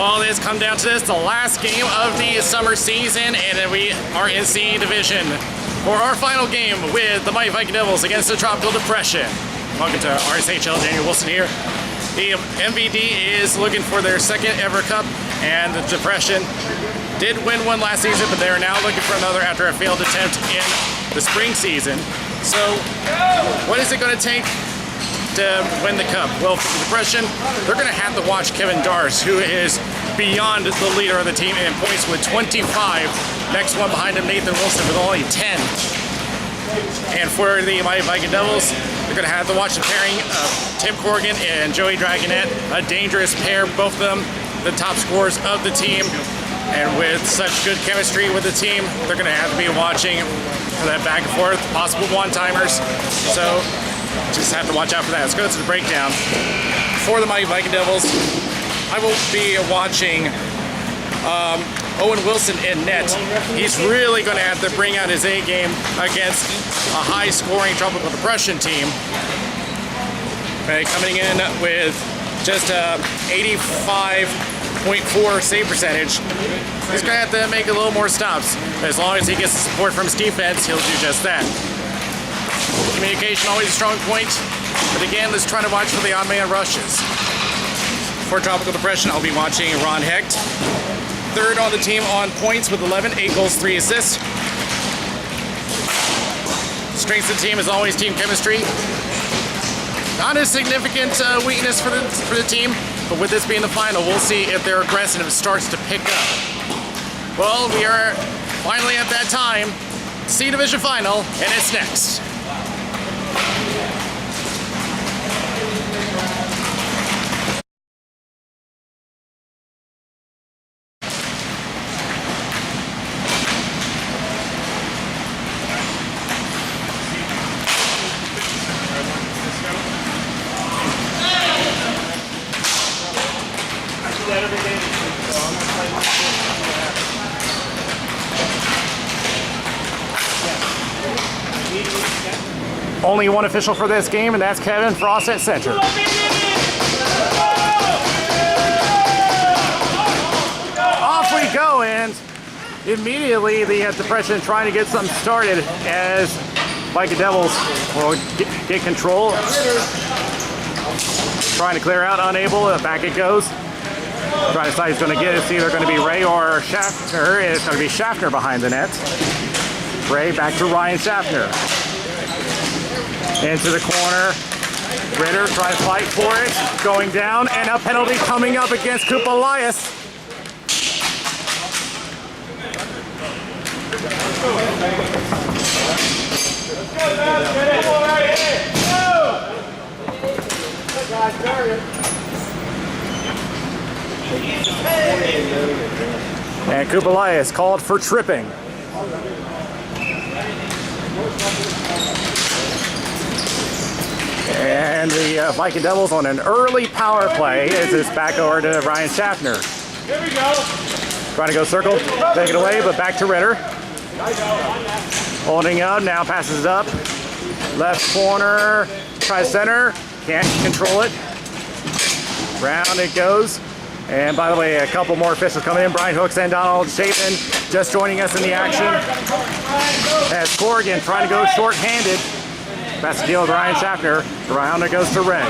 Well, it's come down to this, the last game of the summer season, and we are in C Division for our final game with the Mighty Viking Devils against the Tropical Depression. Welcome to Rshl. Daniel Wilson here. The MVD is looking for their second ever cup, and the Depression did win one last season, but they are now looking for another after a failed attempt in the spring season. So, what is it going to take to win the cup? Well, for the Depression, they're going to have to watch Kevin Darce, who is beyond the leader of the team in points with 25. Next one behind him, Nathan Wilson, with only 10. And for the Mighty Viking Devils, they're going to have to watch the pairing of Tim Corrigan and Joey Dragonette, a dangerous pair, both of them the top scorers of the team. And with such good chemistry with the team, they're going to have to be watching for that back and forth, possible one-timers. So just have to watch out for that. Let's go to the breakdown. For the Mighty Viking Devils, I will be watching Owen Wilson in net. He's really going to have to bring out his A game against a high-scoring Tropical Depression team. Coming in with just 85.4 save percentage. He's going to have to make a little more stops. As long as he gets the support from his defense, he'll do just that. Communication always a strong point, but again, let's try to watch for the odd man rushes. For Tropical Depression, I'll be watching Ron Hecht. Third on the team on points with 11, 8 goals, 3 assists. Strengths of the team is always team chemistry. Not a significant weakness for the team, but with this being the final, we'll see if their aggressiveness starts to pick up. Well, we are finally at that time. C Division final, and it's next. Only one official for this game, and that's Kevin Frost at center. Off we go, and immediately the Depression trying to get something started as Viking Devils will get control. Trying to clear out, unable, back it goes. Trying to decide he's going to get it. It's either going to be Ray or Schaffner. It's going to be Schaffner behind the net. Ray back to Ryan Schaffner. Into the corner. Ritter trying to fight for it. Going down, and a penalty coming up against Coop Elias. And Coop Elias called for tripping. And the Viking Devils on an early power play as it's back over to Ryan Schaffner. Here we go. Trying to go circle, take it away, but back to Ritter. Holding up, now passes it up. Left corner, tries center, can't control it. Round it goes. And by the way, a couple more officials coming in. Brian Hooks and Donald Chapin just joining us in the action. As Corrigan trying to go short-handed. That's the deal with Ryan Schaffner. Around it goes to Ray.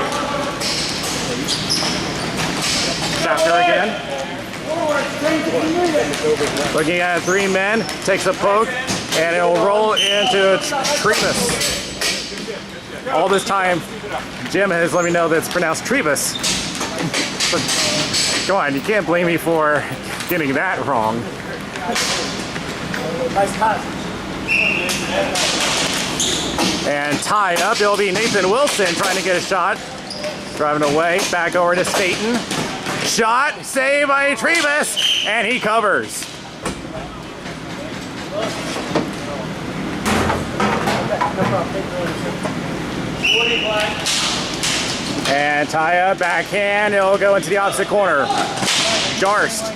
Schaffner again. Looking at 3 men. Takes a poke. And it will roll into Trebus. All this time, Jim has let me know that it's pronounced Trebus. But come on, you can't blame me for getting that wrong. Nice cut. And tied up, it'll be Nathan Wilson trying to get a shot. Driving away, back over to Staten. Shot, saved by Trebus, and he covers. And Taya backhand, it'll go into the opposite corner. Darst.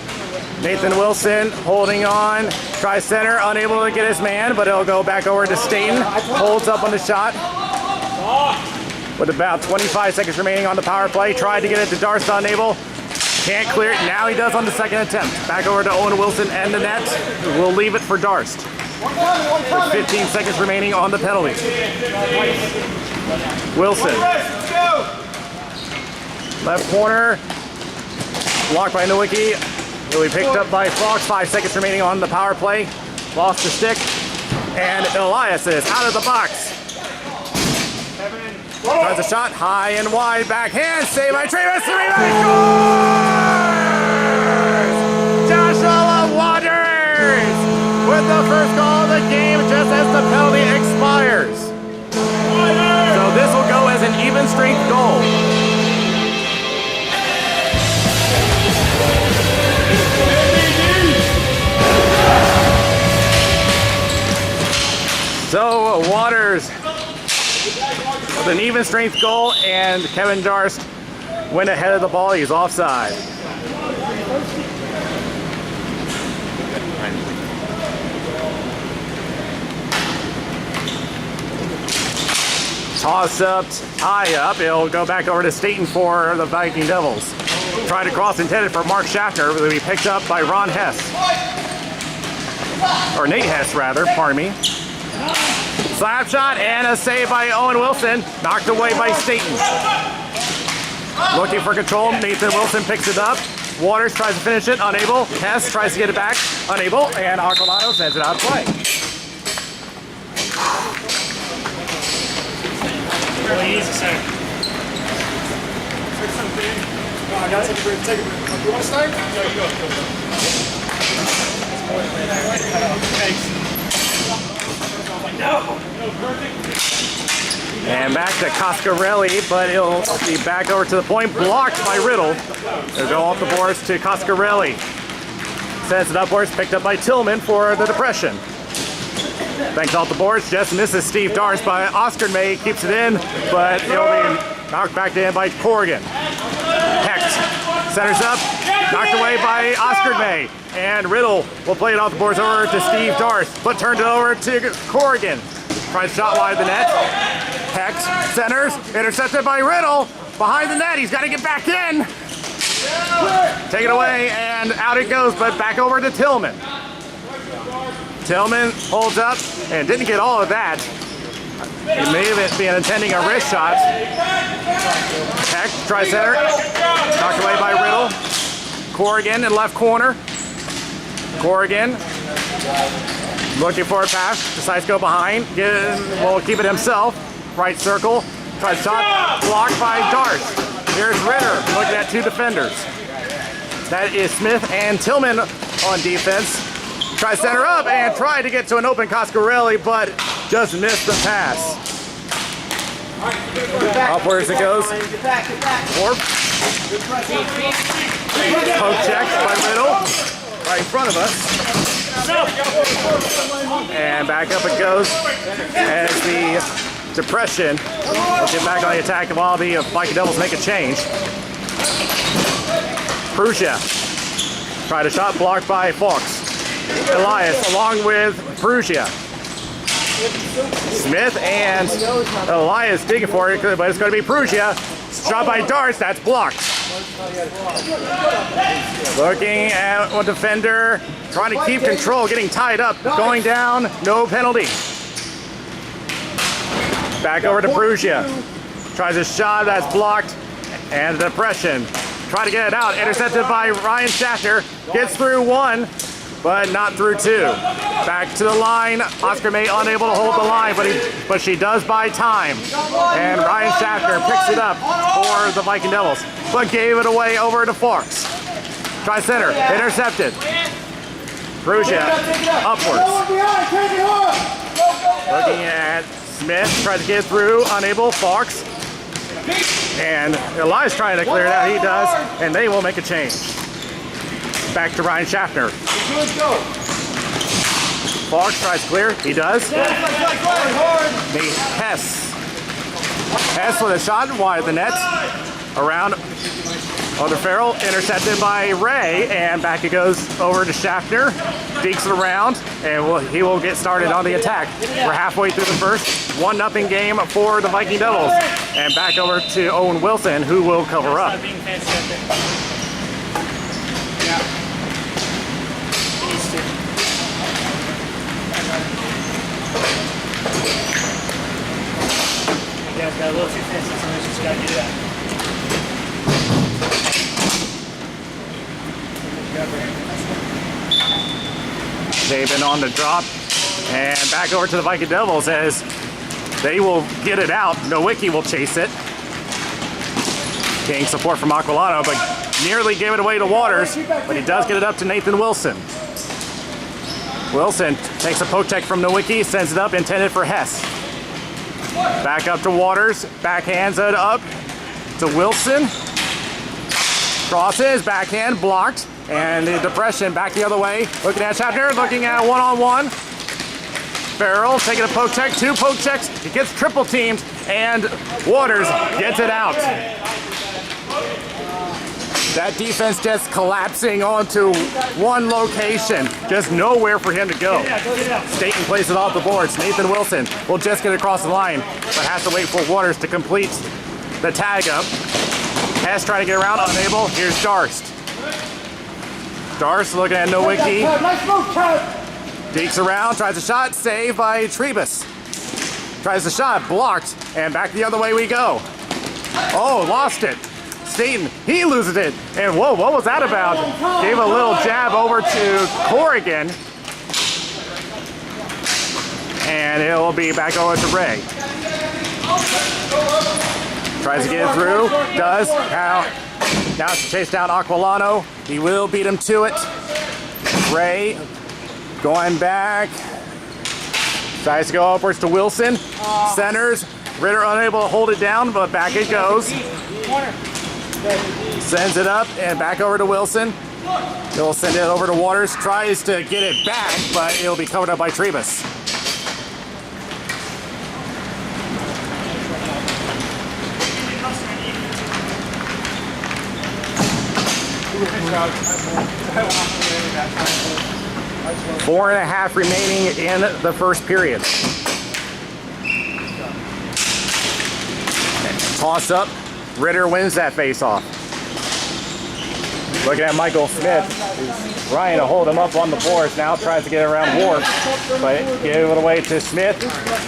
Nathan Wilson holding on, tries center, unable to get his man, but it'll go back over to Staten. Holds up on the shot. With about 25 seconds remaining on the power play, tried to get it to Darst, unable. Can't clear it. Now he does on the second attempt. Back over to Owen Wilson and the net. We'll leave it for Darst. With 15 seconds remaining on the penalty. Wilson. Left corner. Blocked by Nowicki. He'll be picked up by Fox. 5 seconds remaining on the power play. Lost the stick. And Elias is out of the box. Tries a shot. High and wide. Backhand. Save by Travis. Joshua Waters with the first goal of the game just as the penalty expires. So this will go as an even strength goal. So Waters with an even strength goal, and Kevin Darst went ahead of the ball. He's offside. Toss up, tie up. It'll go back over to Staten for the Viking Devils. Tried to cross intended for Mark Schaffner, but will be picked up by Ron Hess. Or Nate Hess, rather, pardon me. Slap shot and a save by Owen Wilson. Knocked away by Staten. Looking for control. Nathan Wilson picks it up. Waters tries to finish it. Unable. Hess tries to get it back. Unable. And Aquilano sends it out of play. Easy, sir. I got to take a break. Take a break. You want to start? Thanks. And back to Coscarelli, but he'll be back over to the point. Blocked by Riddle. They'll go off the boards to Coscarelli. Sends it upwards, picked up by Tillman for the depression. Thanks off the boards, just misses Steve Darst by Oscar May, keeps it in, but it'll be knocked back in by Corrigan. Hecht centers up, knocked away by Oscar May, and Riddle will play it off the boards over to Steve Darst, but turned it over to Corrigan. Tries shot wide of the net. Hecht centers, intercepted by Riddle, behind the net, he's got to get back in. Take it away, and out it goes, but back over to Tillman. Tillman holds up and didn't get all of that. He may have been intending a wrist shot. Hecht tries center. Knocked away by Riddle. Corrigan in left corner. Corrigan looking for a pass. Decides to go behind. Will keep it himself. Right circle. Tries shot. Blocked by Darst. Here's Ritter looking at two defenders. That is Smith and Tillman on defense. Tries center up and tried to get to an open Coscarelli, but just missed the pass. Upwards it goes. Orb. Poke check by Riddle. Right in front of us. And back up it goes as the depression will get back on the attack while the Viking Devils make a change. Prussia. Tried a shot blocked by Fox. Elias along with Prussia. Smith and Elias digging for it, but it's going to be Prussia. Shot by Darst, that's blocked. Looking at one defender, trying to keep control, getting tied up, going down, no penalty. Back over to Prussia. Tries a shot, that's blocked, and the depression. Try to get it out, intercepted by Ryan Schachter. Gets through one, but not through two. Back to the line. Oscar May unable to hold the line, but she does buy time. And Ryan Schachter picks it up for the Viking Devils, but gave it away over to Fox. Try center, intercepted. Prussia upwards. Looking at Smith, tries to get through, unable. Fox. And Elias trying to clear it out, he does, and they will make a change. Back to Ryan Schaffner. Fox tries to clear, he does. Hess. Hess with a shot wide of the net. Around Other Farrell, intercepted by Ray, and back it goes over to Schaffner. Deeks it around, and he will get started on the attack. We're halfway through the first. 1-0 game for the Viking Devils. And back over to Owen Wilson, who will cover up. Yeah. He needs to. Yeah, it's got a little too fancy, sometimes just gotta do that. They've been on the drop, and back over to the Viking Devils as they will get it out. Nowicki will chase it. Getting support from Aquilano, but nearly gave it away to Waters, but he does get it up to Nathan Wilson. Wilson takes a poke check from Nowicki, sends it up, intended for Hess. Back up to Waters, backhands it up to Wilson. Crosses, backhand, blocked, and the depression back the other way. Looking at Schaffner, looking at one-on-one. Farrell taking a poke check, 2 poke checks. He gets triple teamed, and Waters gets it out. That defense just collapsing onto one location. Just nowhere for him to go. Staten plays it off the boards. Nathan Wilson will just get across the line, but has to wait for Waters to complete the tag up. Hess trying to get around, unable. Here's Darst. Darst looking at Nowicki. Deeks around, tries a shot, saved by Trebus. Tries the shot, blocked, and back the other way we go. Oh, lost it. Staten, he loses it. And whoa, what was that about? Gave a little jab over to Corrigan. And it'll be back over to Ray. Tries to get it through, does. Now to chase down Aquilano. He will beat him to it. Ray going back. Tries to go upwards to Wilson. Centers. Ritter unable to hold it down, but back it goes. Sends it up and back over to Wilson. He'll send it over to Waters. Tries to get it back, but it'll be covered up by Trebus. Four and a half remaining in the first period. Toss up. Ritter wins that face-off. Looking at Michael Smith, who's trying to hold him up on the boards now, tries to get around Ward, but give it away to Smith.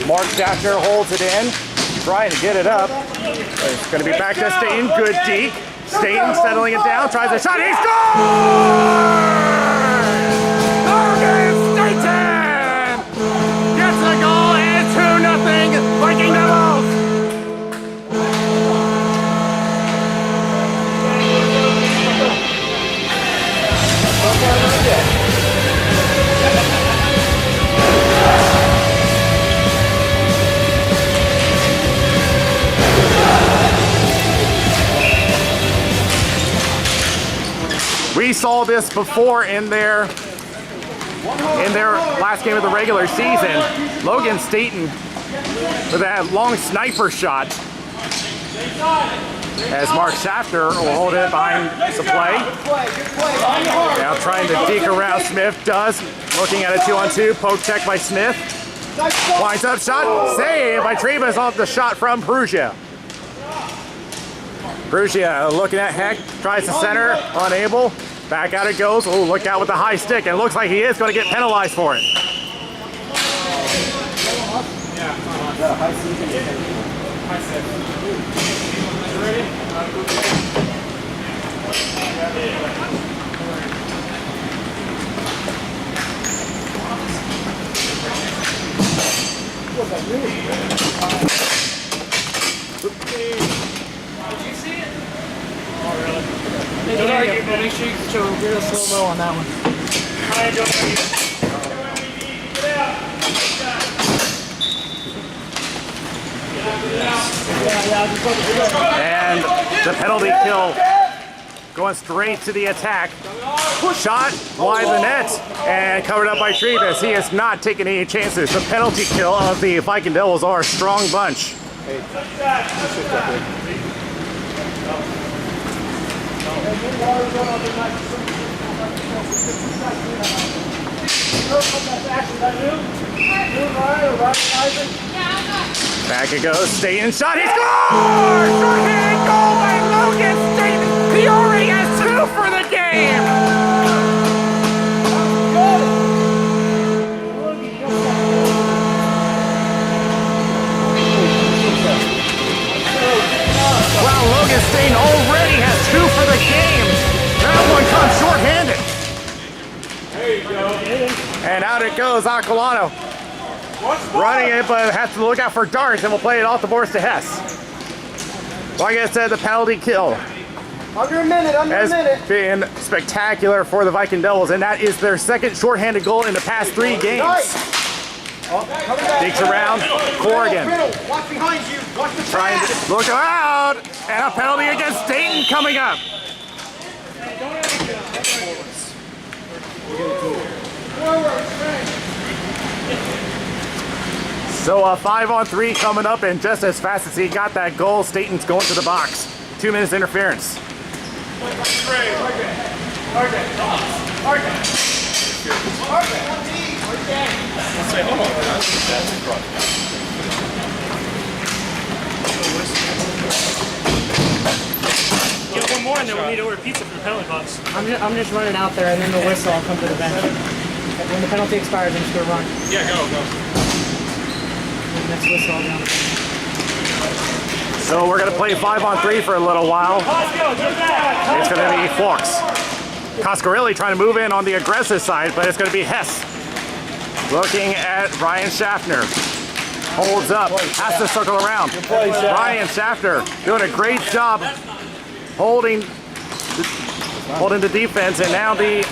Mark Schaffner holds it in, trying to get it up. It's going to be back to Staten. Good deke. Staten settling it down, tries a shot. He scores! Logan Staten gets the goal, and 2-0 Viking Devils. We saw this before in their last game of the regular season. Logan Staten with that long sniper shot as Mark Schaffner will hold it behind the play. Now trying to deke around Smith, does. Looking at a 2-on-2, poke check by Smith. Winds up shot, save by Trebus off the shot from Perugia. Perugia looking at Heck, tries to center, unable. Back out it goes. Oh, look out with the high stick, and it looks like he is going to get penalized for it. Don't argue, but make sure you show real slow-mo on that one. And the penalty kill going straight to the attack. Shot wide the net and covered up by Trebus. He has not taken any chances. The penalty kill of the Viking Devils are a strong bunch. Back it goes. Staten shot. He scores! Short-handed goal by Logan Staten. He already has 2 for the game. Stain already has 2 for the game. That one comes short-handed. There you go. And out it goes, Aquilano. Running it, but has to look out for darts, and we'll play it off the boards to Hess. Like I said, the penalty kill Under a minute, has been spectacular for the Viking Devils, and that is their second shorthanded goal in the past 3 games. Digs around, Corrigan. Watch behind you. Watch the Trying to look out, and a penalty against Dayton coming up. So a 5-on-3 coming up, and just as fast as he got that goal, Staten's going to the box. 2 minutes interference. Get one more and then we need to order pizza from the penalty box. I'm just running out there and then the whistle, I'll come to the bench. When the penalty expires, I'm just gonna run. Yeah, go. And next whistle, I'll down. So we're gonna play 5-on-3 for a little while. It's gonna be Fox. Coscarelli trying to move in on the aggressive side, but it's gonna be Hess. Looking at Ryan Schaffner. Holds up, has to circle around. Ryan Schaffner doing a great job holding the defense, and now the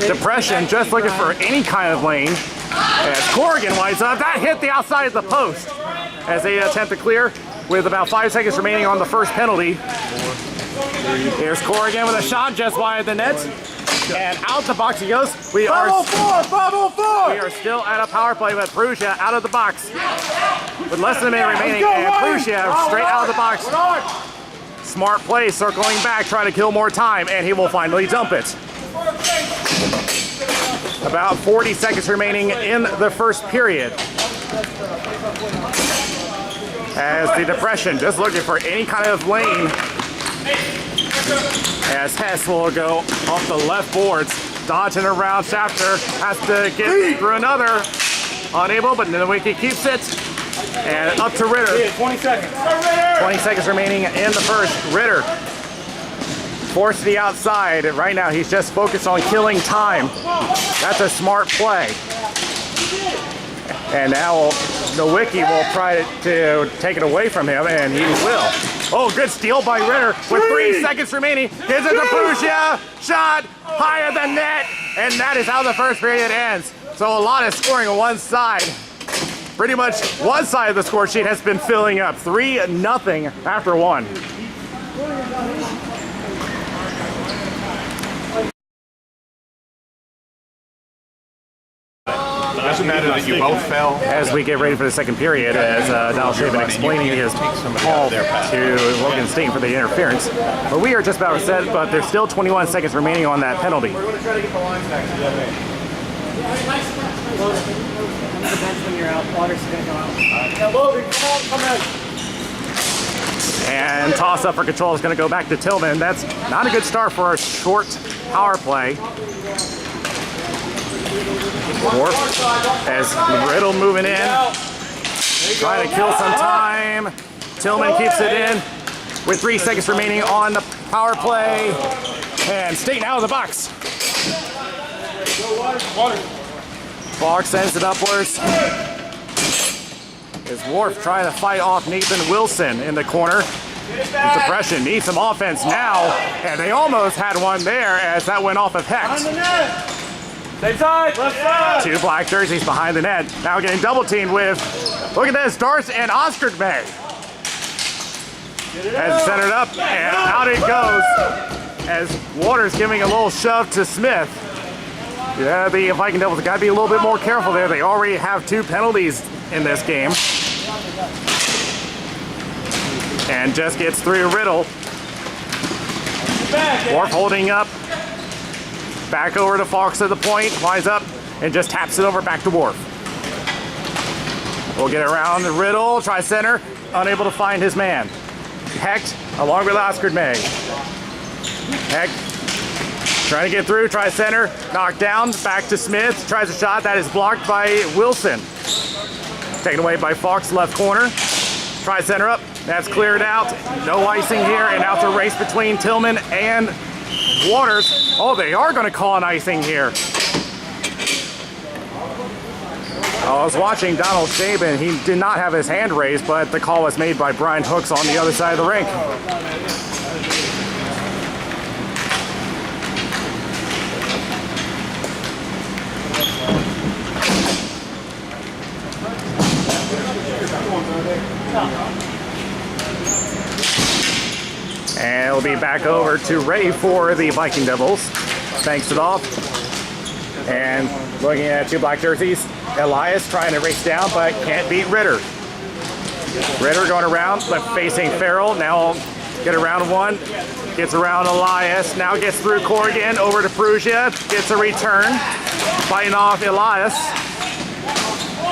Depression just looking for any kind of lane. As Corrigan winds up, that hit the outside of the post as they attempt to clear with about 5 seconds remaining on the first penalty. Here's Corrigan with a shot just wide the net. And out the box he goes. We are 504! We are still at a power play, but Perugia out of the box with less than a minute remaining, and Perugia straight out of the box. Smart play, circling back, trying to kill more time, and he will finally dump it. About 40 seconds remaining in the first period. As the Depression just looking for any kind of lane. As Hess will go off the left boards, dodging around. Shafter has to get through another. Unable, but Nowicki keeps it. And up to Ritter. 20 seconds. 20 seconds remaining in the first. Ritter forced to the outside. Right now he's just focused on killing time. That's a smart play. And now Nowicki will try to take it away from him, and he will. Oh, good steal by Ritter with 3 seconds remaining. Gives it to Perugia. Shot high at the net, and that is how the first period ends. So a lot of scoring on one side. Pretty much one side of the score sheet has been filling up. 3-0 after 1. Doesn't matter that you both fell. As we get ready for the second period, as Donald Shaven explaining his call to Logan State for the interference. But we are just about set, but there's still 21 seconds remaining on that penalty. We're going to try to get the lines back to the other end. Come to the bench when you're out. Water's gonna go out. Yeah, Logan, come in. And toss up for control is going to go back to Tillman. That's not a good start for a short power play. Warp as Riddle moving in, trying to kill some time. Tillman keeps it in with 3 seconds remaining on the power play. And State out of the box. Fox sends it upwards. Is Worf trying to fight off Nathan Wilson in the corner. The Depression needs some offense now, and they almost had one there as that went off of Hecht. Same side, left side. 2 black jerseys behind the net. Now getting double teamed with, look at this, Darce and Oscar May. As centered up, and out it goes. As Waters giving a little shove to Smith. Yeah, the Viking Devils got to be a little bit more careful there. They already have 2 penalties in this game. And just gets through Riddle. Worf holding up. Back over to Fox at the point, flies up, and just taps it over back to Worf. We'll get around the Riddle, try center, unable to find his man. Hecht, along with Oscar May. Hecht, trying to get through, try center, knocked down, back to Smith, tries a shot, that is blocked by Wilson. Taken away by Fox, left corner. Try center up, That's cleared out. No icing here, and now it's a race between Tillman and Waters. Oh, they are going to call an icing here. I was watching Donald Shaban. He did not have his hand raised, but the call was made by Brian Hooks on the other side of the rink. And it'll be back over to Ray for the Viking Devils. Thanks it off. And looking at two black jerseys, Elias trying to race down but can't beat Ritter. Ritter going around but facing Farrell. Now get around one, gets around Elias, now gets through Corrigan over to Perugia, gets a return, fighting off Elias.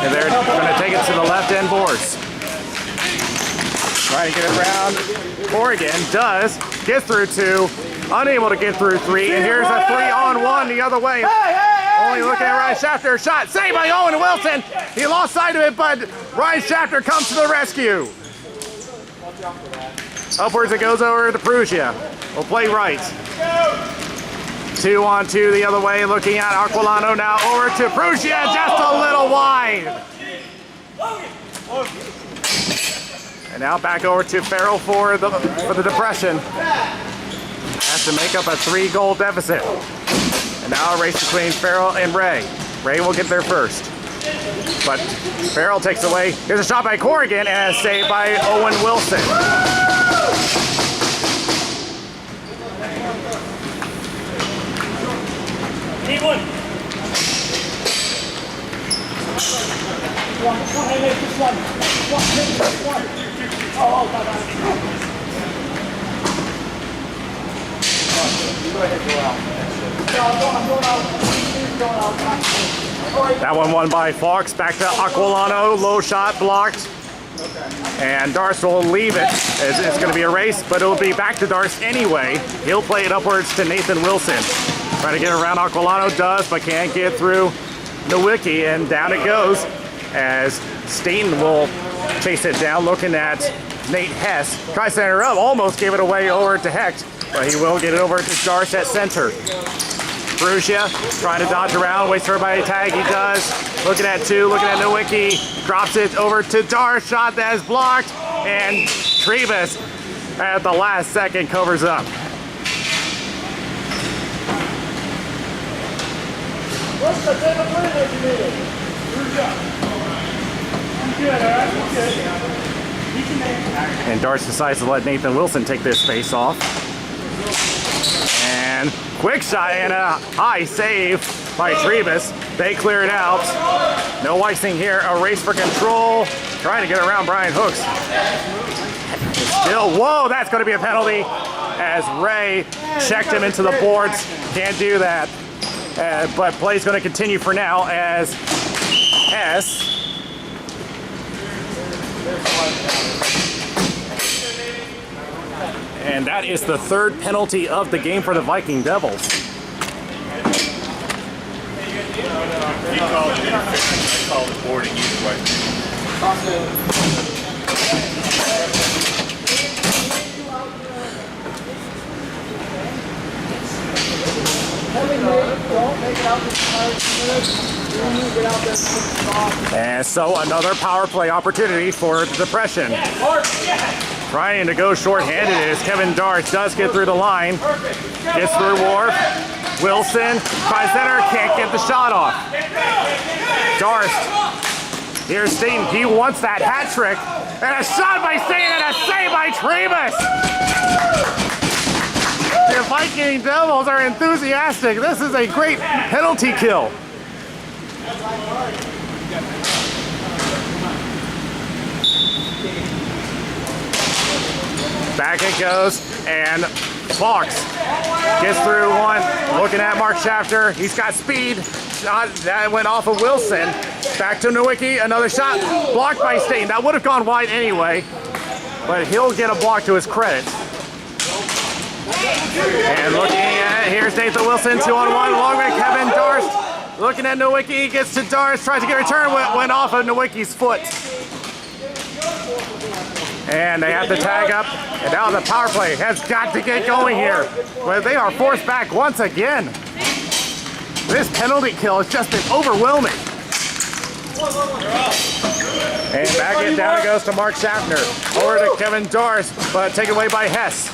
And they're going to take it to the left end boards. Trying to get around Corrigan, does, gets through two, unable to get through three, and here's a 3-on-1 the other way. Only looking at Ryan Shafter, shot saved by Owen Wilson. He lost sight of it, but Ryan Shafter comes to the rescue. Upwards it goes over to Perugia. We'll play right. 2-on-2 the other way, looking at Aquilano now over to Perugia, just a little wide. And now back over to Farrell for the depression. Has to make up a 3-goal deficit. And now a race between Farrell and Ray. Ray will get there first. But Farrell takes away. Here's a shot by Corrigan and a save by Owen Wilson. Need one. That one won by Fox. Back to Aquilano. Low shot blocked. And Darce will leave it. It's going to be a race, but it'll be back to Darce anyway. He'll play it upwards to Nathan Wilson. Trying to get around Aquilano, does, but can't get through Nowicki, and down it goes as Staten will chase it down, looking at Nate Hess. Tries to center up, almost gave it away over to Hecht, but he will get it over to Darce at center. Perugia trying to dodge around, waits for everybody to tag, he does. Looking at two, looking at Nowicki, drops it over to Darce, shot that is blocked, and Trebus at the last second covers up. What's the type of play that you made? Good, all right? Good. And Darce decides to let Nathan Wilson take this face off. And quick shot and a high save by Trebus. They clear it out. No icing here. A race for control. Trying to get around Brian Hooks. Still, whoa, that's going to be a penalty as Ray checked him into the boards. Can't do that. But play's going to continue for now as S. And that is the third penalty of the game for the Viking Devils. He called it interference. I called it boarding either way. And so another power play opportunity for the depression. Trying to go short-handed is Kevin Darce. Does get through the line. Gets through Wharf. Wilson tries center. Can't get the shot off. Darce. Here's Staten. He wants that hat trick. And a shot by Staten and a save by Trebus. The Viking Devils are enthusiastic. This is a great penalty kill. Back it goes, and Fox gets through one. Looking at Mark Shafter. He's got speed. Shot that went off of Wilson. Back to Nowicki. Another shot blocked by Staten. That would have gone wide anyway, but he'll get a block to his credit. And looking at it, here's Nathan Wilson, 2-on-1, along with Kevin Darce. Looking at Nowicki, gets to Darce, tries to get a return, went off of Nowicki's foot. And they have to tag up. And now the power play has got to get going here. But they are forced back once again. This penalty kill has just been overwhelming. And back it down it goes to Mark Schaffner. Over to Kevin Dars, but taken away by Hess.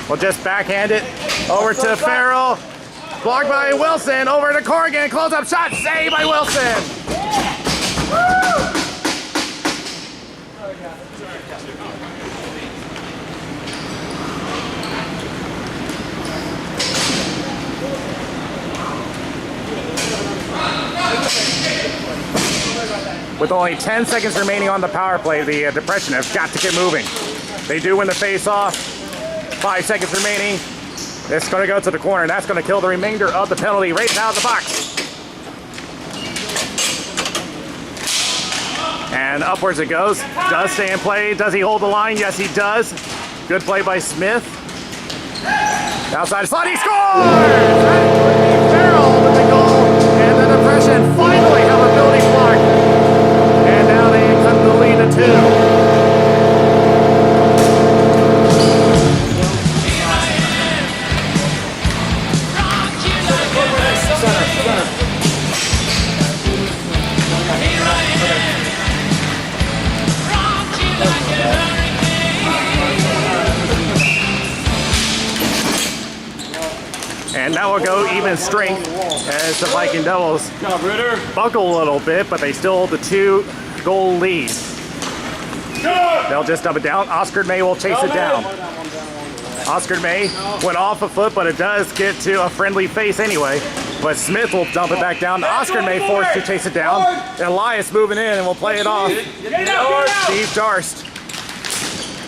We'll just backhand it over to Farrell. Blocked by Wilson. Over to Corrigan. Close up shot. Saved by Wilson. With only 10 seconds remaining on the power play, the Depression have got to get moving. They do win the face-off. 5 seconds remaining. It's going to go to the corner, and that's going to kill the remainder of the penalty right out of the box. And upwards it goes. Does stay in play. Does he hold the line? Yes, he does. Good play by Smith. Outside slot, he scores! Farrell with the goal, and the Depression finally have a penalty block. And now they cut the lead to 2. And now we'll go even strength as the Viking Devils buckle a little bit, but they still hold the 2-goal lead. They'll just dump it down. Oscar May will chase it down. Oscar May went off a foot, but it does get to a friendly face anyway. But Smith will dump it back down. Oscar May forced to chase it down. And Elias moving in and will play it off. Steve Darst.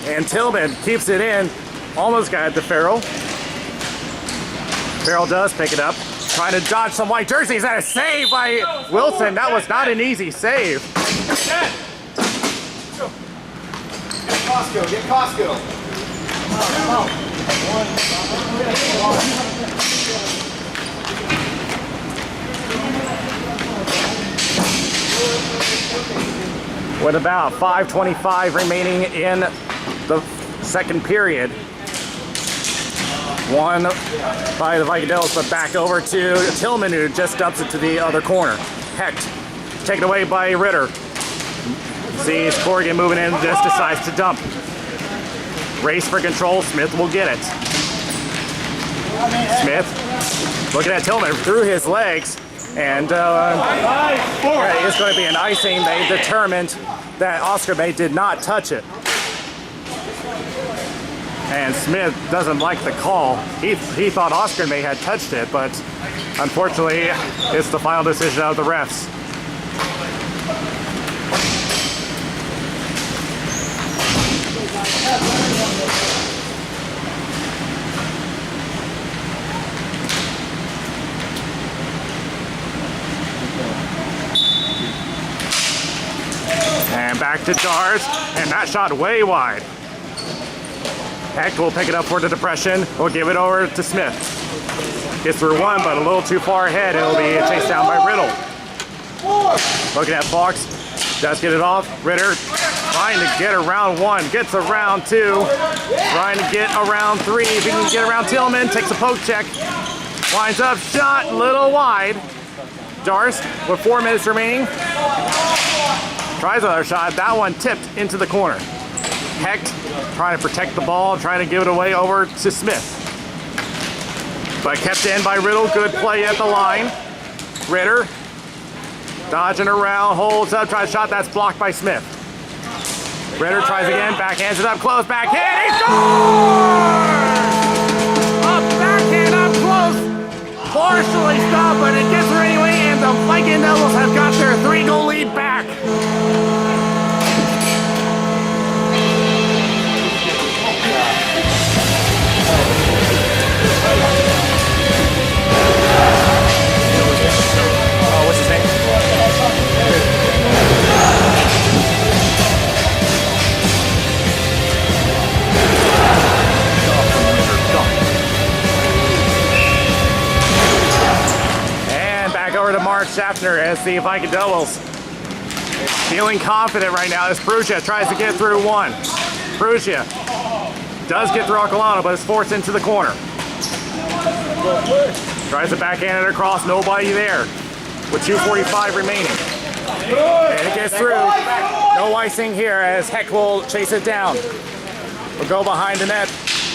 And Tillman keeps it in. Almost got it to Farrell. Farrell does pick it up. Trying to dodge some white jerseys. And a save by Wilson. That was not an easy save. Get Costco. Get Costco. With about 5:25 remaining in the second period. One by the Viking Devils, but back over to Tillman, who just dumps it to the other corner. Hecht, taken away by Ritter. Sees Corrigan moving in, just decides to dump. Race for control, Smith will get it. Smith, looking at Tillman through his legs, and it's going to be an icing. They determined that Oscar May did not touch it. And Smith doesn't like the call. He thought Oscar May had touched it, but unfortunately, it's the final decision of the refs. And back to Dars, and that shot way wide. Hecht will pick it up for the Depression. We'll give it over to Smith. Gets through one, but a little too far ahead. It'll be chased down by Riddle. Looking at Fox. Does get it off. Ritter trying to get around one. Gets around two. Trying to get around three. If he can get around Tillman. Takes a poke check. Winds up. Shot a little wide. Darst with 4 minutes remaining. Tries another shot. That one tipped into the corner. Hecht trying to protect the ball, trying to give it away over to Smith. But kept in by Riddle. Good play at the line. Ritter dodging around, holds up, tries a shot. That's blocked by Smith. Ritter tries again, backhands it up close, backhand. He scores! A backhand up close. Partially stopped, but it gets her anyway, and the Viking Devils have got their 3-goal lead back. What's his name? And back over to Mark Schaffner as the Viking Devils feeling confident right now as Perugia tries to get through one. Perugia does get through Arcolano, but is forced into the corner. Tries to backhand it across, nobody there with 2:45 remaining. And it gets through. No icing here as Heck will chase it down. Will go behind the net.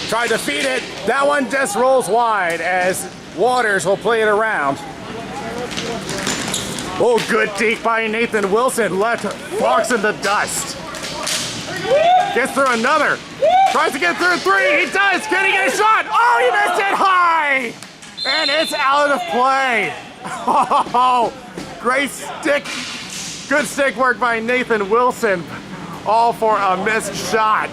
Try to feed it. That one just rolls wide as Waters will play it around. Oh, good deke by Nathan Wilson. Left Fox in the dust. Gets through another. Tries to get through three. He does. Can he get a shot? Oh, he missed it high. And it's out of play. Oh, great stick. Good stick work by Nathan Wilson. All for a missed shot.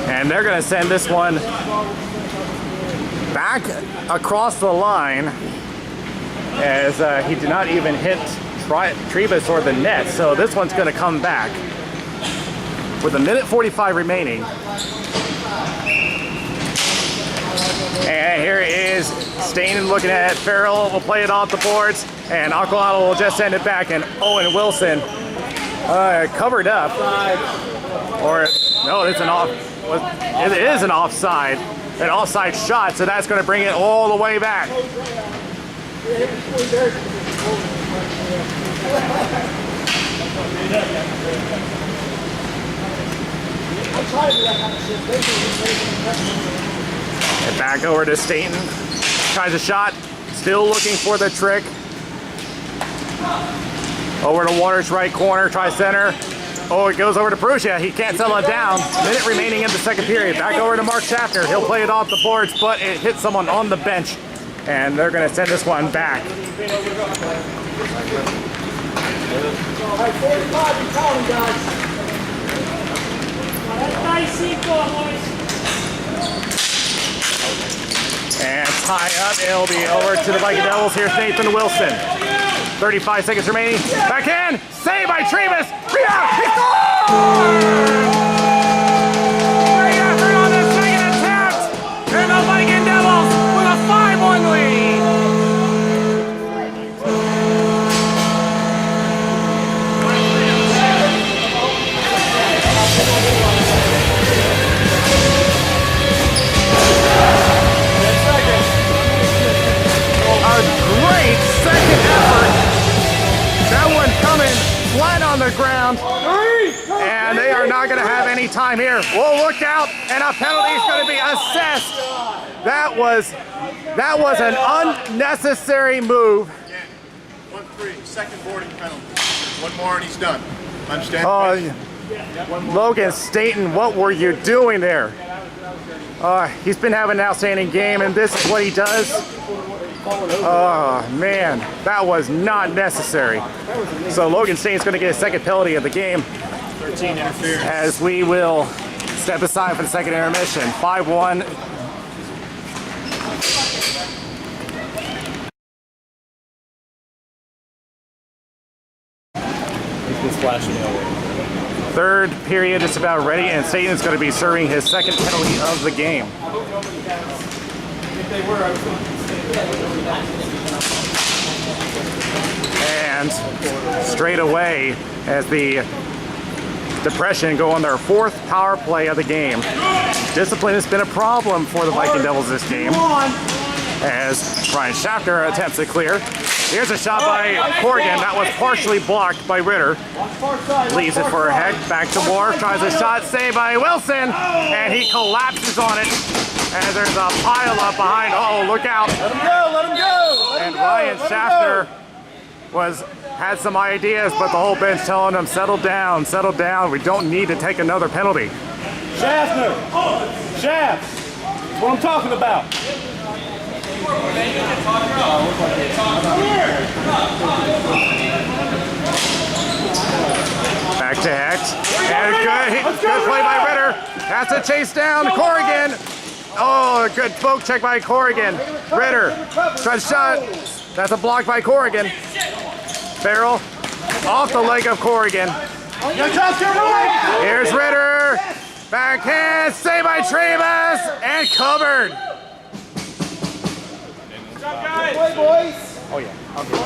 And they're going to send this one back across the line as he did not even hit Tribus or the net. So this one's going to come back with 1:45 remaining. And here is Stainen looking at Farrell. Will play it off the boards. And Arcolano will just send it back. And Owen Wilson covered up. Or, no, it's an off. It is an offside. An offside shot. So that's going to bring it all the way back. And back over to Staten. Tries a shot. Still looking for the trick. Over to Waters' right corner. Tries center. Oh, it goes over to Perugia. He can't settle it down. Minute remaining in the second period. Back over to Mark Schaffner. He'll play it off the boards, but it hits someone on the bench. And they're going to send this one back. Hey, 45, you calling, guys. And tie up. It'll be over to the Viking Devils. Here's Nathan Wilson. 35 seconds remaining. Backhand. Saved by Tribus. Rebound. He scores! Great effort on the second attempt. And the Viking Devils with a 5-1 lead. A great second effort. That one coming flat on the ground. And they are not going to have any time here. We'll look out, and a penalty is going to be assessed. That was an unnecessary move. Again, 1-3, second boarding penalty. One more and he's done. Understand? Logan Staten, what were you doing there? He's been having an outstanding game, and this is what he does. Oh, man, that was not necessary. So Logan Staten's going to get a second penalty of the game 13 interference. as we will step aside for the second intermission. 5-1. Third period is about ready, and Staten's going to be serving his second penalty of the game. And straight away, as the Depression go on their fourth power play of the game. Discipline has been a problem for the Viking Devils this game, as Ryan Schaffner attempts to clear. Here's a shot by Corrigan that was partially blocked by Ritter. Leaves it for Heck. Back to Moore. Tries a shot saved by Wilson, and he collapses on it. And there's a pile up behind. Oh, look out! Let him go, let him go! And Ryan Schaffner had some ideas, but the whole bench telling him, settle down, we don't need to take another penalty. Schaffner! Shaft! That's what I'm talking about. Back to Hecht. And good play by Ritter. Has to chase down Corrigan. Oh, a good poke check by Corrigan. Ritter tries shot. That's a block by Corrigan. Farrell off the leg of Corrigan. Here's Ritter. Backhand, saved by Tribus, and covered. boys. Oh yeah, I'll do it.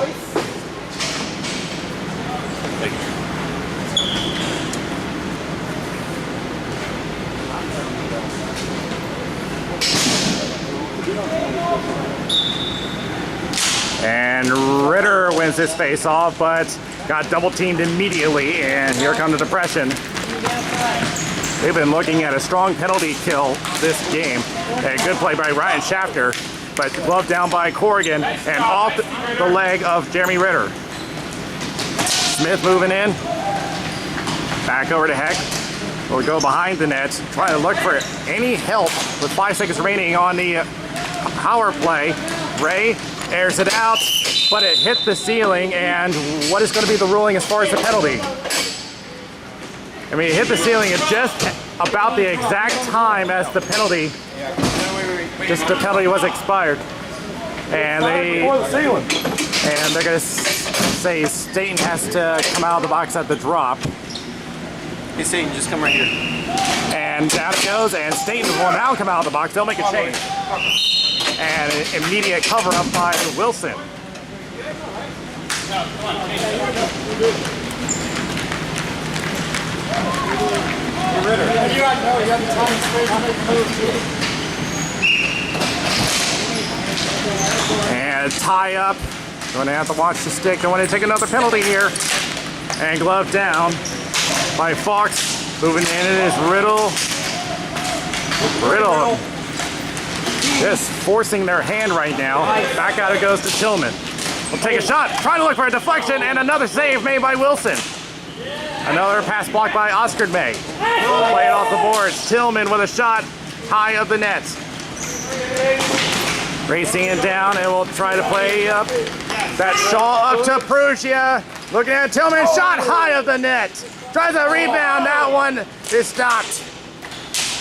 And Ritter wins this face-off, but got double-teamed immediately, and here comes the depression. They've been looking at a strong penalty kill this game. A good play by Ryan Schafter, but gloved down by Corrigan and off the leg of Jeremy Ritter. Smith moving in. Back over to Heck. We'll go behind the net, trying to look for any help with 5 seconds remaining on the power play. Ray airs it out, but it hit the ceiling, and what is going to be the ruling as far as the penalty? I mean, it hit the ceiling at just about the exact time as the penalty, just the penalty was expired. And they're going to say Staten has to come out of the box at the drop. Hey, Staten, just come right here. And down it goes, and Staten will now come out of the box. They'll make a change. And an immediate cover up by Wilson. And tie up. Going to have to watch the stick. Don't want to take another penalty here. And glove down by Fox. Moving in, it is Riddle. Riddle just forcing their hand right now. Back out it goes to Tillman. We'll take a shot, trying to look for a deflection, and another save made by Wilson. Another pass blocked by Oscar May. Play it off the boards. Tillman with a shot high of the net. Racing it down, and we'll try to play up that Shaw up to Perugia. Looking at Tillman, shot high of the net. Tries a rebound, that one is stopped.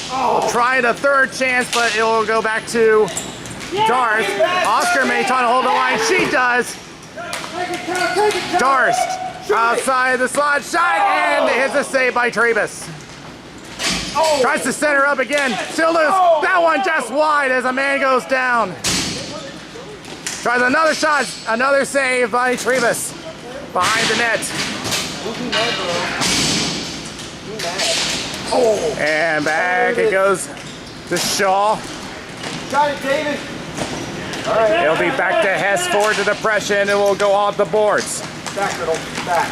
We'll try the third chance, but it will go back to Darst. Oscar May trying to hold the line. She does. Darst outside the slot shot, and hits a save by Travis. Tries to center up again. Still loose. That one just wide as a man goes down. Tries another shot. Another save by Travis. Behind the net. And back it goes to Shaw. Got it, David. All right. It'll be back to Hess for the depression, and we'll go off the boards. Back, Riddle. Back.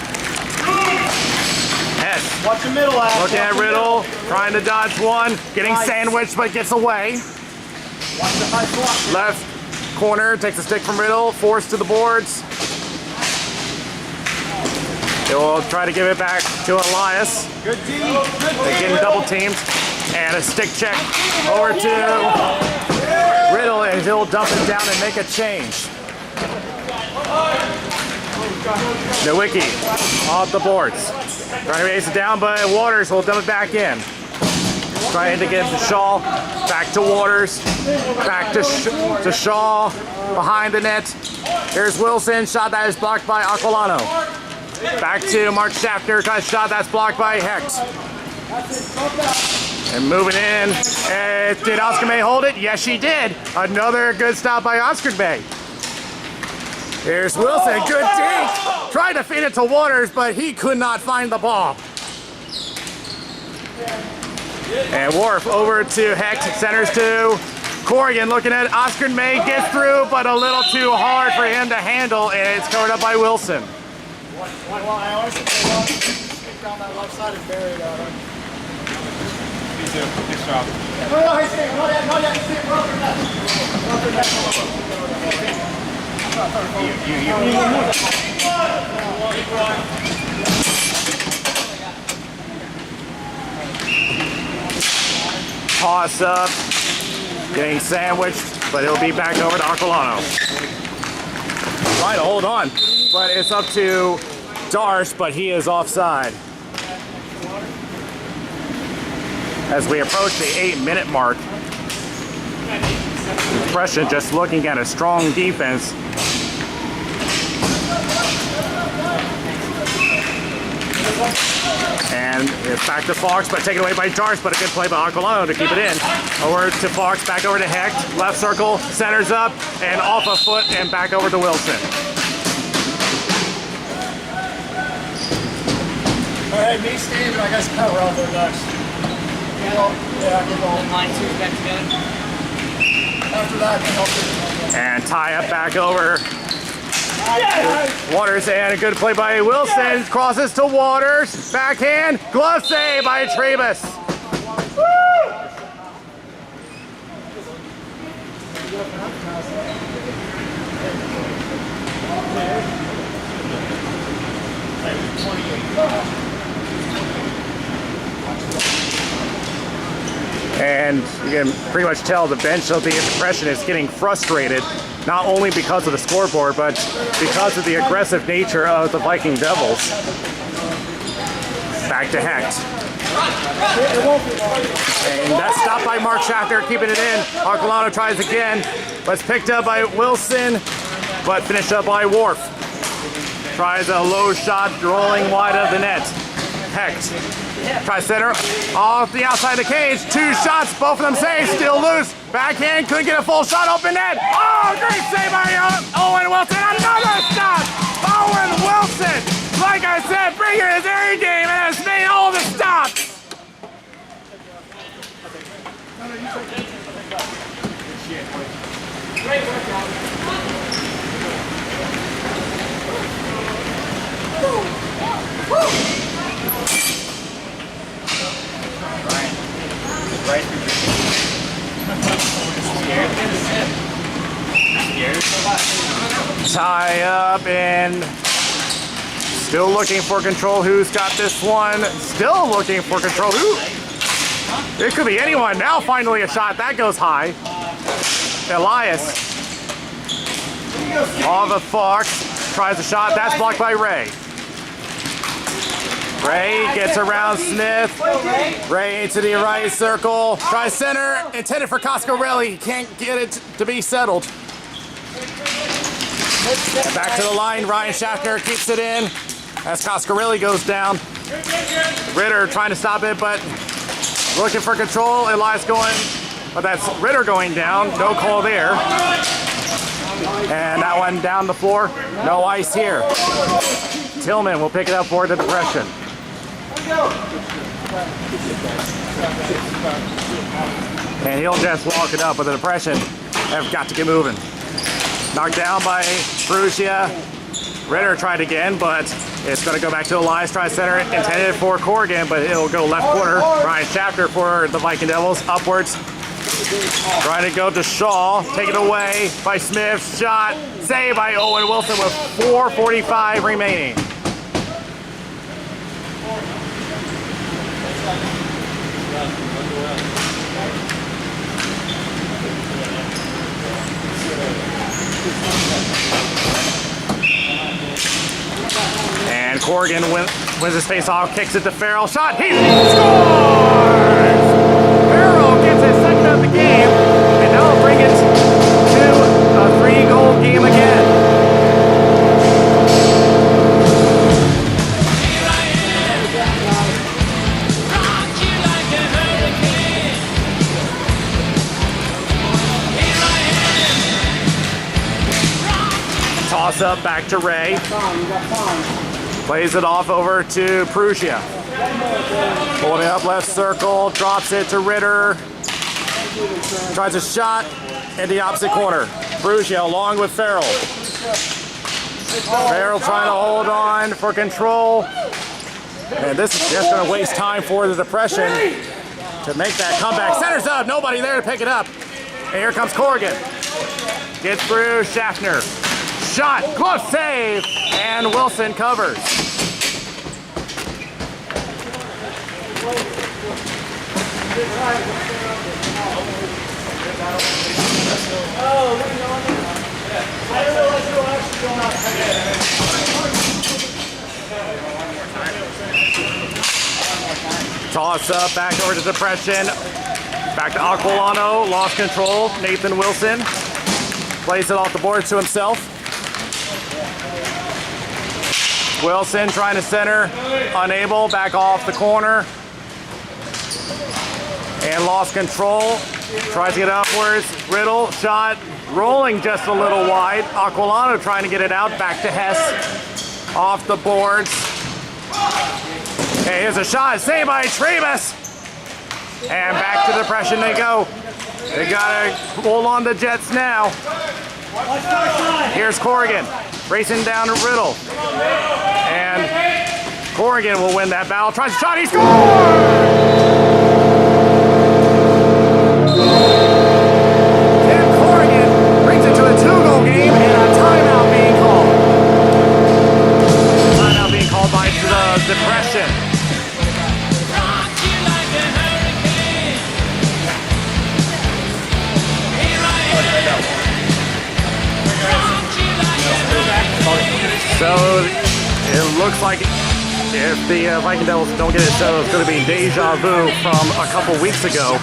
Hess Watch the middle, Ash. looking at Riddle, trying to dodge one, getting sandwiched but gets away. Watch the high block. Left corner takes a stick from Riddle, forced to the boards. They will try to give it back to Elias. Good D. They're getting double teamed. And a stick check over to Riddle, and he'll dump it down and make a change. Nowicki off the boards. Trying to raise it down, but Waters will dump it back in. Trying to get to Shaw. Back to Waters. Back to Shaw. Behind the net. Here's Wilson. Shot that is blocked by Aquilano. Back to Mark Schafter. Got a shot that's blocked by Hex. And moving in. Did Oscar May hold it? Yes, she did. Another good stop by Oscar May. Here's Wilson. Good dink. Tried to feed it to Waters, but he could not find the ball. And Worf over to Hex. Centers to Corrigan. Looking at Oscar May. Gets through, but a little too hard for him to handle. And it's covered up by Wilson. Well, I honestly think down that left side and bury that. Me too. Nice job. No, he's saying, not yet. He's saying, Toss up. Getting sandwiched, but it'll be back over to Aquilano. Trying to hold on, but it's up to Darsh, but he is offside. As we approach the 8-minute mark, Depression just looking at a strong defense. And it's back to Fox, but taken away by Darts, but a good play by Aquilano to keep it in. Over to Fox, back over to Hecht. Left circle, centers up, and off a foot, and back over to Wilson. All right, me, Steve, and I got some power out there next. Yeah, I can go. Line two back together. After that, I can help you. And tie up back over. Waters, and a good play by Wilson. Crosses to Waters. Backhand. Glove save by Trebus. And you can pretty much tell the bench of the Depression is getting frustrated, not only because of the scoreboard, but because of the aggressive nature of the Viking Devils. Back to Hecht. And that's stopped by Mark Schachter, keeping it in. Aquilano tries again, but it's picked up by Wilson, but finished up by Worf. Tries a low shot, rolling wide of the net. Hecht tries center off the outside of the cage. 2 shots, both of them saved, still loose. Backhand, couldn't get a full shot, open net. Oh, great save by Owen Wilson. Another shot. Owen Wilson, like I said, bringing his A game and has made all the stops. Tie up and still looking for control. Who's got this one? Still looking for control. Who? It could be anyone. Now finally a shot. That goes high. Elias. Off of Fox. Tries a shot. That's blocked by Ray. Ray gets around Smith. Ray into the right circle. Tries center. Intended for Coscarelli. He can't get it to be settled. Back to the line. Ryan Schachter keeps it in as Coscarelli goes down. Ritter trying to stop it, but looking for control. Elias going, but that's Ritter going down. No call there. And that one down the floor. No ice here. Tillman will pick it up for the Depression. And he'll just walk it up, but the Depression have got to get moving. Knocked down by Perugia. Ritter tried again, but it's going to go back to Elias. Tries center, intended for Corrigan, but it'll go left corner. Ryan Schachter for the Viking Devils. Upwards. Trying to go to Shaw. Taken away by Smith. Shot. Saved by Owen Wilson with 4:45 remaining. And Corrigan wins his face-off, kicks it to Farrell. Shot, he scores! Farrell gets his second of the game, and now will bring it to a 3-goal game again. Toss up back to Ray. Plays it off over to Perugia. Holding up left circle, drops it to Ritter. Tries a shot in the opposite corner. Perugia along with Farrell. Farrell trying to hold on for control. And this is just going to waste time for the Depression to make that comeback. Centers up, nobody there to pick it up. And here comes Corrigan. Gets through Schaffner. Shot, glove save, and Wilson covers. Toss up, back over to Depression. Back to Aquilano, lost control. Nathan Wilson plays it off the boards to himself. Wilson trying to center, unable, back off the corner. And lost control. Tries to get upwards. Riddle, shot, rolling just a little wide. Aquilano trying to get it out, back to Hess. Off the boards. Okay, here's a shot, saved by Trebus. And back to depression they go. They gotta hold on the Jets now. Here's Corrigan, racing down to Riddle. And Corrigan will win that battle. Tries a shot, he scores! Tim Corrigan brings it to a 2-goal game and a timeout being called. Timeout being called by the depression. So it looks like if the Viking Devils don't get it, so it's going to be deja vu from a couple weeks ago,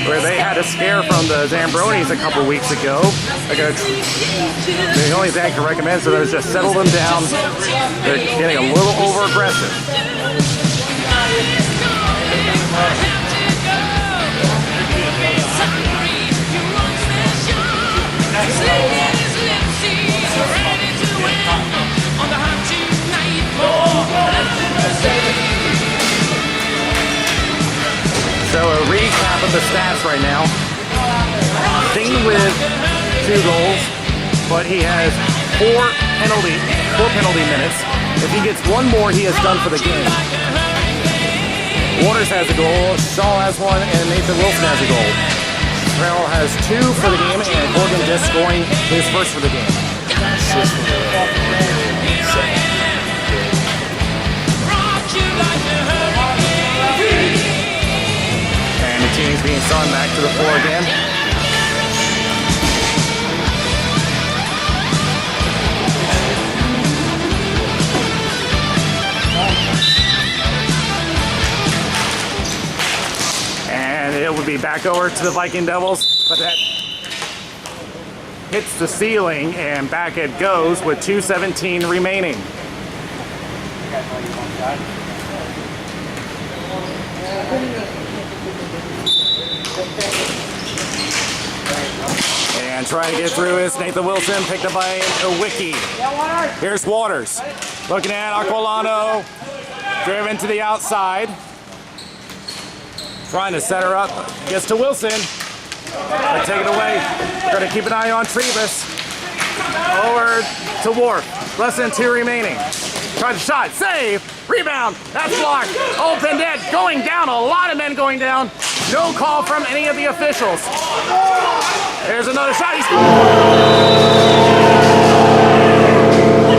where they had a scare from the Zambronis a couple weeks ago. The only thing I can recommend so is just settle them down. They're getting a little over aggressive. So a recap of the stats right now. Dean with 2 goals, but he has 4 penalty minutes. If he gets 1 more, he is done for the game. Waters has a goal, Shaw has 1, and Nathan Wilson has a goal. Rshl has 2 for the game, and Morgan just scoring his first for the game. And the team's being sung back to the floor again. And it will be back over to the Viking Devils, but that hits the ceiling and back it goes with 2:17 remaining. And trying to get through is Nathan Wilson, picked up by Wiki. Here's Waters, looking at Aquilano, driven to the outside. Trying to set her up, gets to Wilson. Take it away. We're going to keep an eye on Trebus. Over to Wharf. Less than 2 remaining. Tries a shot. Save. Rebound. That's blocked. Open net. Going down. A lot of men going down. No call from any of the officials. There's another shot. He scores.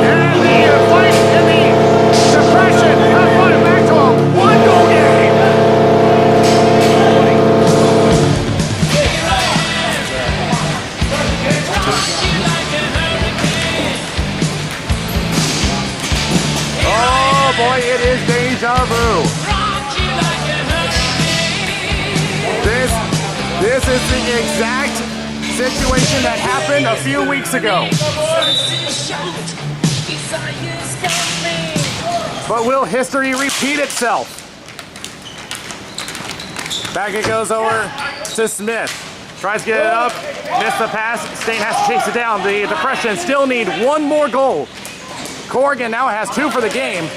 And the fight in the depression have brought it back to a 1-goal game. Oh boy, it is deja vu. This is the exact situation that happened a few weeks ago. But will history repeat itself? Back it goes over to Smith. Tries to get it up, missed the pass. Stain has to chase it down. The depression still need 1 more goal. Corrigan now has 2 for the game.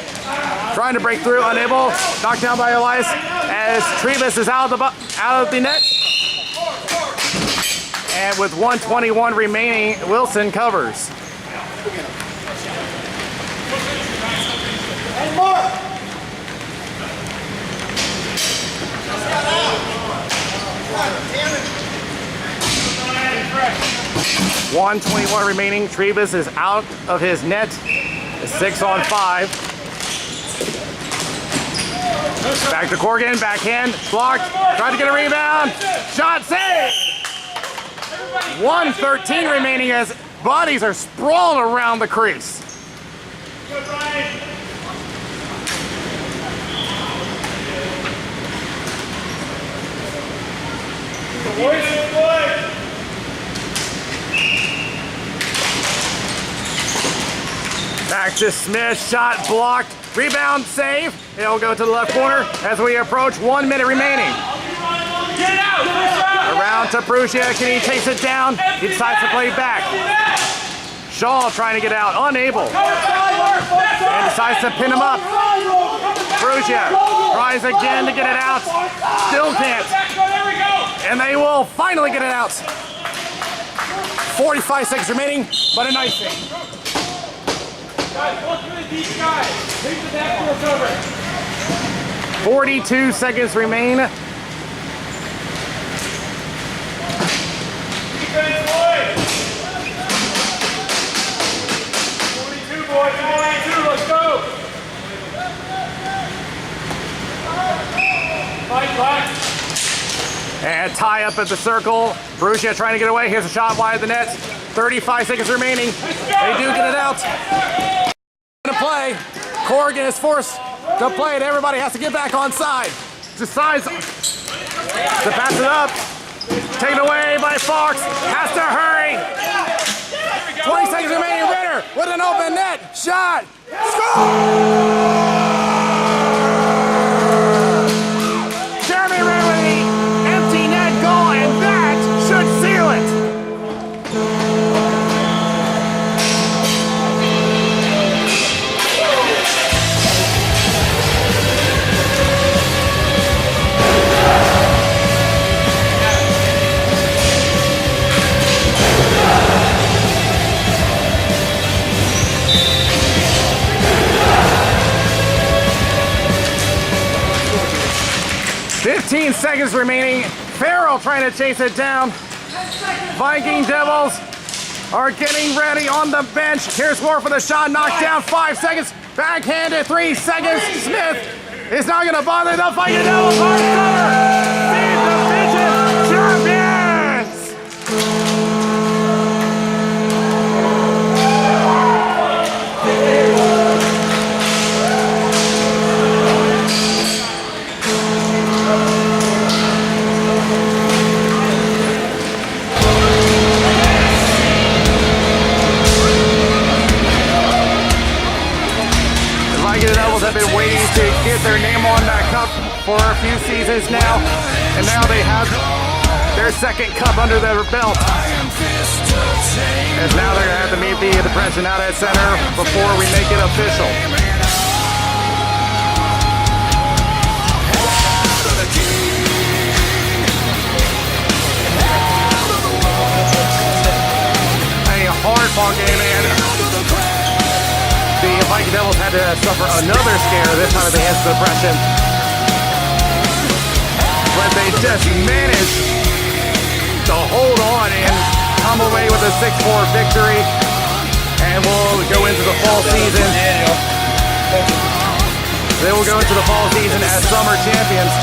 Trying to break through, unable. Knocked down by Elias as Trebus is out of the net. And with 1:21 remaining, Wilson covers. And more. 1:21 remaining. Trebus is out of his net. 6 on 5. Back to Corrigan, backhand, blocked, tried to get a rebound, shot saved! 1:13 remaining as bodies are sprawled around the crease. Back to Smith, shot blocked. Rebound save. It'll go to the left corner as we approach 1 minute remaining. Get out! Around to Perugia. Can he chase it down? He decides to play back. Shaw trying to get out, unable. And decides to pin him up. Perugia tries again to get it out. Still can't. And they will finally get it out. 45 seconds remaining, but a nice save. Guys, go through the deep guy. Leave the back door covered. 42 seconds remain. Defense, boys. 22, boys. 22, let's go. Fight back. And tie up at the circle. Perugia trying to get away. Here's a shot wide of the net. 35 seconds remaining. They do get it out. To play. Corrigan is forced to play it. Everybody has to get back on side. Decides to pass it up. Taken away by Fox. Has to hurry. 20 seconds remaining. Ritter with an open net. Shot. Score! Jeremy Ritter with the empty net goal, and that should seal it. Seconds remaining. Farrell trying to chase it down. Viking Devils are getting ready on the bench. Here's more for the shot. Knocked down. 5 seconds. Backhanded. 3 seconds. Smith is not going to bother. The Viking Devils are cover. Division champions. Have been waiting to get their name on that cup for a few seasons now, and now they have their second cup under their belt. As now they're going to have to meet the president out at center before we make it official. A hard-fought game, man. The Viking Devils had to suffer another scare, this time at the hands of the Depression. But they just managed to hold on and come away with a 6-4 victory. And we'll go into the fall season. They will go into the fall season as summer champions.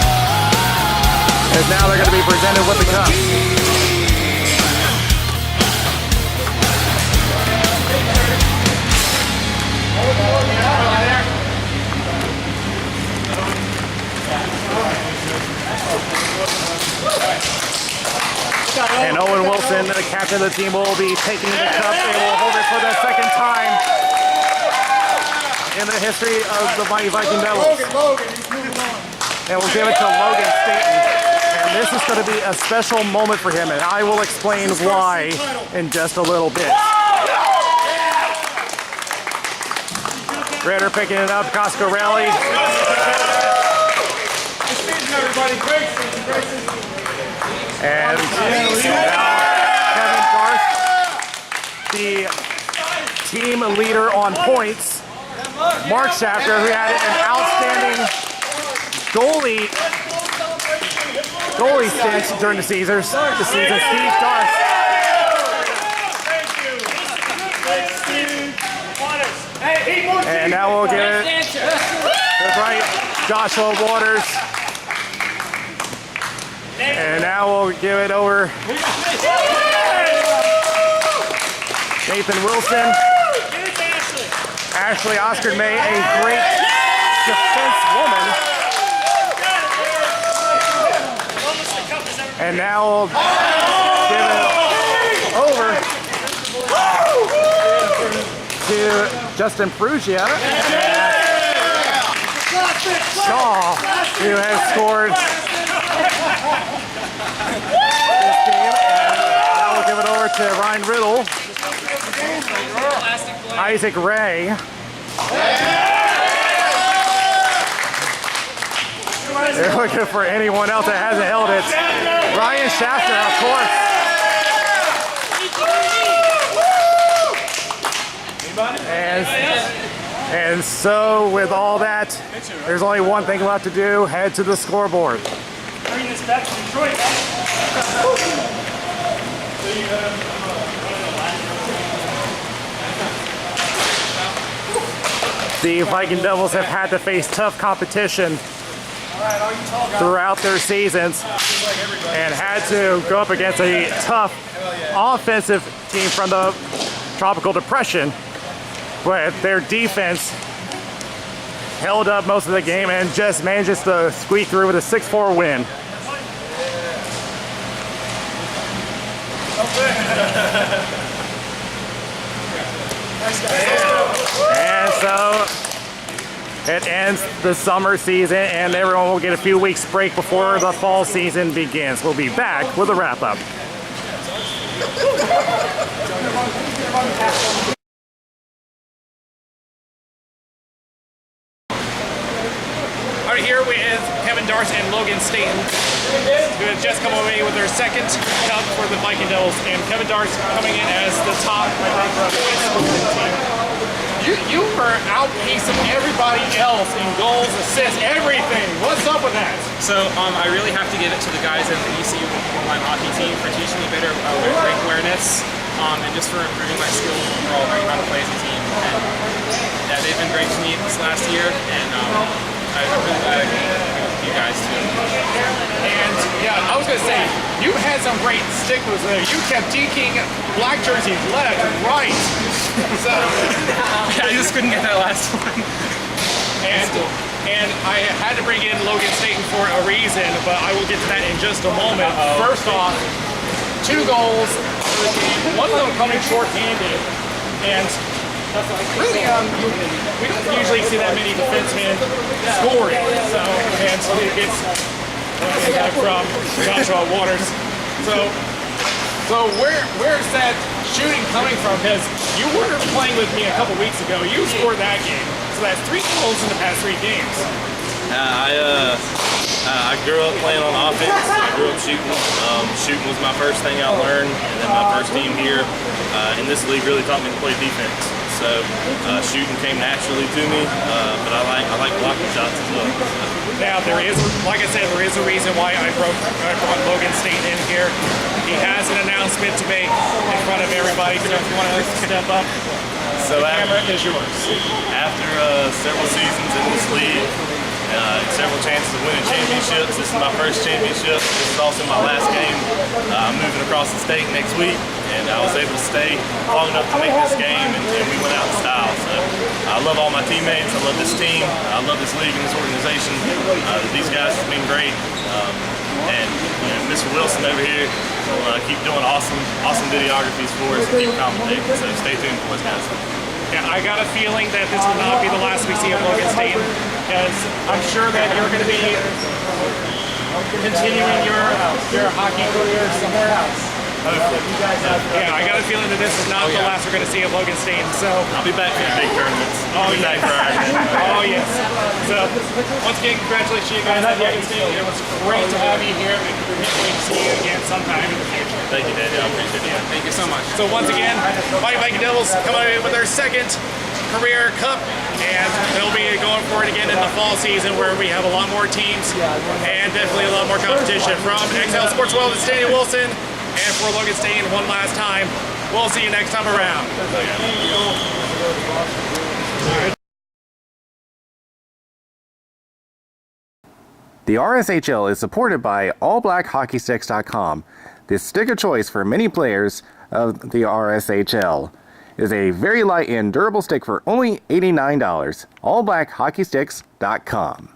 As now they're going to be presented with the cup. And Owen Wilson, the captain of the team, will be taking the cup and will hold it for the second time in the history of the Mighty Viking Devils. And we'll give it to Logan Staten. And this is going to be a special moment for him, and I will explain why in just a little bit. Ritter picking it up, Coscarelli. And Kevin Garth, the team leader on points. Mark Shafter, who had an outstanding goalie stint during the season. Steve Garth. And now we'll get it. That's right, Joshua Waters. And now we'll give it over. Nathan Wilson. Ashley Oscar May, a great defense woman. And now we'll give it over to Justin Perugia. Shaw, who has scored this game. And I will give it over to Ryan Riddle. Isaac Ray. They're looking for anyone else that hasn't held it. Ryan Shafter, of course. And so with all that, there's only one thing left to do. Head to the scoreboard. Bring this back to Detroit. The Viking Devils have had to face tough competition throughout their seasons and had to go up against a tough offensive team from the Tropical Depression, but their defense held up most of the game and just manages to squeak through with a 6-4 win. And so it ends the summer season, and everyone will get a few weeks break before the fall season begins. We'll be back with a wrap-up. All right, here with Kevin Darce and Logan Staten, who have just come away with their second cup for the Viking Devils, and Kevin Darce coming in as the top team. You were outpacing everybody else in goals, assists, everything. What's up with that? So I really have to give it to the guys in the ECU online hockey team for teaching me better break awareness, and just for improving my skills overall, learning how to play as a team. And yeah, they've been great to me this last year, and I'm really glad I can be with you guys too. And yeah, I was gonna say, you had some great sticklers there. You kept deking black jerseys left and right. So I just couldn't get that last one. And I had to bring in Logan Staten for a reason, but I will get to that in just a moment. First off, 2 goals for the game, one of them coming short-handed, and really, we don't usually see that many defensemen scoring. So, and it's from Joshua Waters. So where's that shooting coming from? Because you were playing with me a couple weeks ago. You scored that game. So that's 3 goals in the past 3 games. I grew up playing on offense. I grew up shooting. Shooting was my first thing I learned, and then my first team here in this league really taught me to play defense. So shooting came naturally to me, but I like blocking shots as well. Now there is, like I said, there is a reason why I brought Logan Staten in here. He has an announcement to make in front of everybody. So if you want to step up, So the camera is yours. After several seasons in this league, several chances of winning championships, this is my first championship. This is also my last game. I'm moving across the state next week, and I was able to stay long enough to make this game, and we went out in style. So I love all my teammates. I love this team. I love this league and this organization. These guys have been great. And Mr. Wilson over here will keep doing awesome videographies for us and keep commentating. So stay tuned for us, guys. Yeah, I got a feeling that this will not be the last we see of Logan Staten, because I'm sure that you're going to be continuing your hockey career somewhere else. Hopefully. Yeah, I got a feeling that this is not the last we're going to see of Logan Staten. So I'll be back for the big tournaments. Oh, I'll be yeah. back for Ironman. Oh, yes. So, once again, congratulations to you guys on Logan Staten. It was great to have you here, and we can't wait to see you again sometime in the future. Thank you, Daniel. I appreciate it. Thank you so much. So once again, Mighty Viking Devils coming in with their second career cup, and they'll be going for it again in the fall season, where we have a lot more teams and definitely a lot more competition. From XL Sports World, it's Danny Wilson, and for Logan Staten one last time, we'll see you next time around. The RSHL is supported by AllBlackHockeySticks.com, the stick of choice for many players of the RSHL. It is a very light and durable stick for only $89. AllBlackHockeySticks.com.